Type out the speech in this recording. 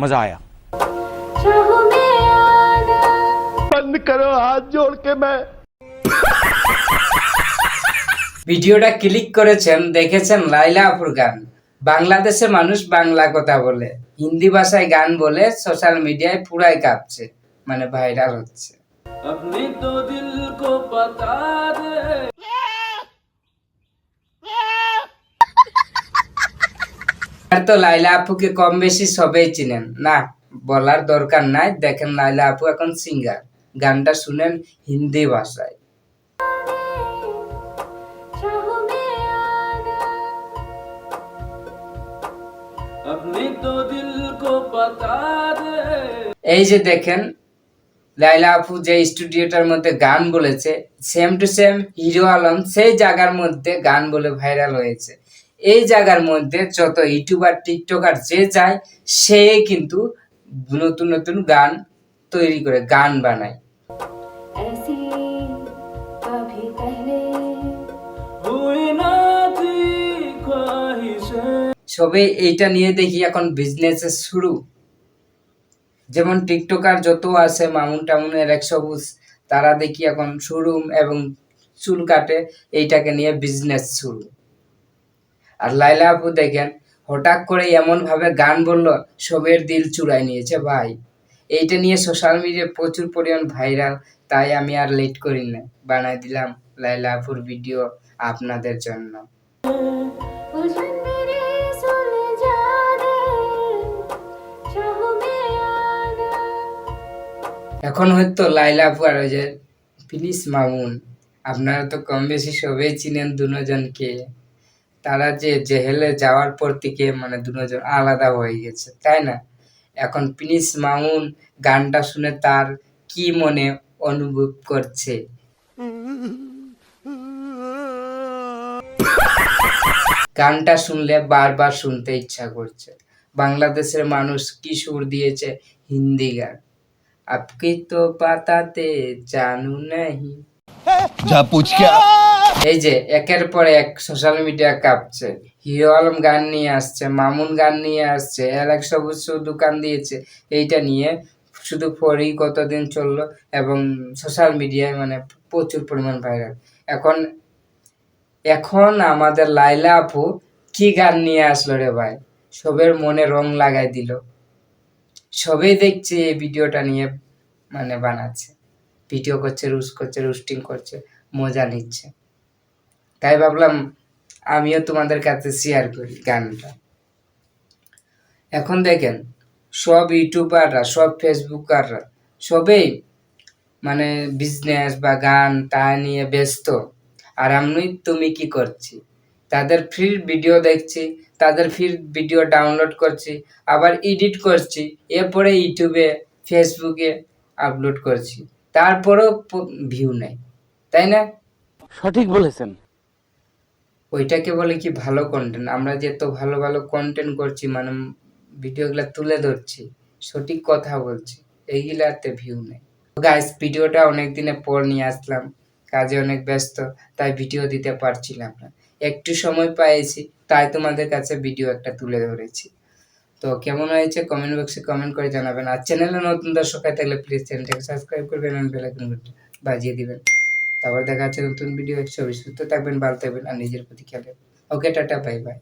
मजा आया। बंद करो हाथ जोड़ के मैं ভিডিওটা ক্লিক করেছেন, দেখেছেন লাইলা আপুর গান। বাংলাদেশের মানুষ বাংলা কথা বলে, হিন্দি ভাষায় গান বলে সোশ্যাল মিডিয়ায় পুরাই কাঁপছে, মানে ভাইরাল হচ্ছে। अपने तो दिल को बता दे। আর তো লাইলা আপুকে কম বেশি সবাই চিনেন, না বলার দরকার নাই। দেখেন লাইলা আপু এখন সিঙ্গার, গানটা শুনেন হিন্দি ভাষায়। अपने तो दिल को बता दे। এই যে দেখেন লাইলা আপু যে স্টুডিওটার মধ্যে গান বলেছে, same to same hero Alam সেই জায়গার মধ্যে গান বলে ভাইরাল হয়েছে। এই জায়গার মধ্যে যত ইউটিউবার টিকটকার যে যায়, সে কিন্তু নতুন নতুন গান তৈরি করে গান বানায়। हुई ना थी ख्वाहिशें। সবে এইটা নিয়ে দেখি এখন বিজনেসের শুরু। যেমন টিকটকার যত আছে, মামুন টামুনের এক সবুজ, তারা দেখি এখন শোরুম এবং চুল কাটে, এইটাকে নিয়ে বিজনেস শুরু। আর লাইলা আপু দেখেন হঠাৎ করে এমন ভাবে গান বললো, সবের দিল চুরাই নিয়েছে ভাই। এইটা নিয়ে সোশ্যাল মিডিয়ায় প্রচুর পরিমাণ ভাইরাল। তাই আমি আর লেট করি না, বানাই দিলাম লাইলা আপুর ভিডিও আপনাদের জন্য। এখন হয়তো লাইলা আপু আর ওই যে প্রিন্স মামুন, আপনারা তো কম বেশি সবাই চিনেন দুজনকে। তারা যে জেহেলে যাওয়ার পর থেকে মানে দুজন আলাদা হয়ে গেছে, তাই না? এখন প্রিন্স মামুন গানটা শুনে তার কি মনে অনুভব করছে? গানটা শুনলে বারবার শুনতে ইচ্ছা করছে। বাংলাদেশের মানুষ কি সুর দিয়েছে, হিন্দি গান। আপকি তো বাতাতে জানু নাহি। जा पूछ के এই যে একের পর এক সোশ্যাল মিডিয়া কাঁপছে। হিরো আলম গান নিয়ে আসছে, মামুন গান নিয়ে আসছে, এক সবুজ দোকান দিয়েছে। এইটা নিয়ে শুধু পরই কতদিন চললো এবং সোশ্যাল মিডিয়ায় মানে প্রচুর পরিমাণ ভাইরাল। এখন এখন আমাদের লাইলা আপু কি গান নিয়ে আসলো রে ভাই, সবের মনে রং লাগাই দিল। সবাই দেখছে এই ভিডিওটা নিয়ে মানে বানাচ্ছে, ভিডিও করছে, রোস্টিং করছে, মজা নিচ্ছে। তাই ভাবলাম আমিও তোমাদের কাছে শেয়ার করি গানটা। এখন দেখেন সব ইউটিউবাররা, সব ফেসবুকাররা সবেই মানে বিজনেস বা গান তা নিয়ে ব্যস্ত। আর আমি তুমি কি করছি, তাদের ফ্রি ভিডিও দেখছি, তাদের ফ্রি ভিডিও ডাউনলোড করছি, আবার এডিট করছি, এরপরে ইউটিউবে ফেসবুকে আপলোড করছি, তারপরেও ভিউ নেই, তাই না? সঠিক বলেছেন। ওইটাকে বলে কি ভালো কন্টেন্ট? আমরা যে এত ভালো ভালো কন্টেন্ট করছি, মানে ভিডিওগুলা তুলে ধরছি, সঠিক কথা বলছি, এইগুলাতে ভিউ নেই। গাইস, ভিডিওটা অনেক দিনের পর নিয়ে আসলাম, কাজে অনেক ব্যস্ত, তাই ভিডিও দিতে পারছিলাম না। একটু সময় পেয়েছি, তাই তোমাদের কাছে ভিডিও একটা তুলে ধরেছি। তো কেমন হয়েছে কমেন্ট বক্সে কমেন্ট করে জানাবেন। আর চ্যানেলে নতুন দর্শক হয়ে থাকলে প্লিজ চ্যানেলটাকে সাবস্ক্রাইব করবেন এবং বেল আইকন বাজিয়ে দিবেন। তারপর দেখা হচ্ছে নতুন ভিডিও। সবাই সুস্থ থাকবেন, ভালো থাকবেন আর নিজের প্রতি খেয়াল রাখবেন। ওকে, টাটা, বাই বাই।